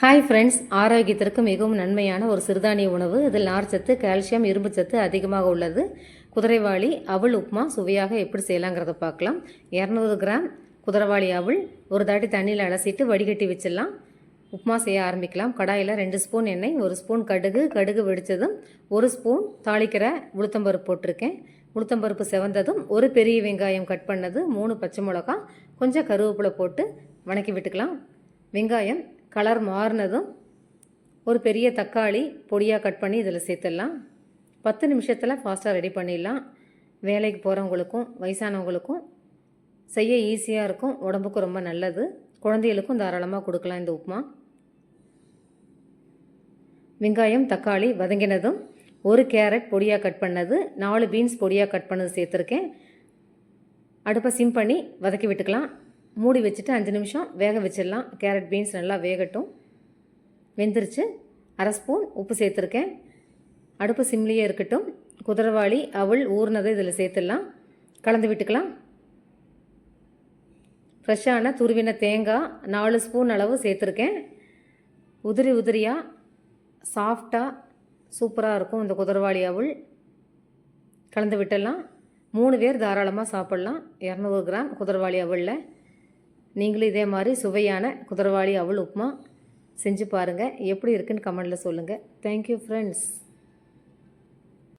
Hi friends, ஆரோக்கியத்திற்கு மிகவும் நன்மையான ஒரு சிறுதானிய உணவு. இதில் நார்ச்சத்து, கால்சியம், இரும்புச்சத்து அதிகமாக உள்ளது. குதிரைவாளி அவல் உப்புமா சுவையாக எப்படி செய்யலாங்கிறத பார்க்கலாம். 200 கிராம் குதிரைவாளி அவல் ஒரு தாட்டி தண்ணியில் அலசிட்டு வடிகட்டி வச்சிடலாம். உப்புமா செய்ய ஆரம்பிக்கலாம். கடாயில் 2 ஸ்பூன் எண்ணெய், 1 ஸ்பூன் கடுகு வெடித்ததும் 1 ஸ்பூன் தாளிக்கிற உளுத்தம்பருப்பு போட்டிருக்கேன். உளுத்தம்பருப்பு செவந்ததும் ஒரு பெரிய வெங்காயம் கட் பண்ணது, 3 பச்சை மிளகாய், கொஞ்சம் கருவேப்பிலை போட்டு வணக்கி விட்டுக்கலாம். வெங்காயம் கலர் மாறினதும் ஒரு பெரிய தக்காளி பொடியாக கட் பண்ணி இதில் சேர்த்துடலாம். 10 நிமிஷத்தில் ஃபாஸ்ட்டாக ரெடி பண்ணிடலாம். வேலைக்கு போகிறவங்களுக்கும் வயசானவங்களுக்கும் செய்ய ஈஸியாக இருக்கும். உடம்புக்கும் ரொம்ப நல்லது. குழந்தைகளுக்கும் தாராளமாக கொடுக்கலாம் இந்த உப்புமா. வெங்காயம் தக்காளி வதங்கினதும் ஒரு கேரட் பொடியாக கட் பண்ணது, 4 பீன்ஸ் பொடியாக கட் பண்ணது சேர்த்துருக்கேன். அடுப்பை சிம் பண்ணி வதக்கி விட்டுக்கலாம். மூடி வச்சுட்டு 5 நிமிஷம் வேக வச்சிடலாம். கேரட் பீன்ஸ் நல்லா வேகட்டும். வெந்துருச்சு. 1/2 ஸ்பூன் உப்பு சேர்த்துருக்கேன். அடுப்பு சிம்லேயே இருக்கட்டும். குதிரைவாளி அவல் ஊறினதை இதில் சேர்த்துடலாம். கலந்து விட்டுக்கலாம். ஃப்ரெஷ்ஷான துருவின தேங்காய் 4 ஸ்பூன் அளவு சேர்த்துருக்கேன். உதிரியாக சாஃப்டாக சூப்பராக இருக்கும் இந்த குதிரைவாளி அவல். கலந்து விட்டுடலாம். 3 பேர் தாராளமாக சாப்பிட்லாம். 200 கிராம் குதிரைவாளி அவலில் நீங்களும் இதே மாதிரி சுவையான குதிரைவாளி அவல் உப்புமா செஞ்சு பாருங்கள். எப்படி இருக்குன்னு கமெண்டில் சொல்லுங்கள். Thank you friends.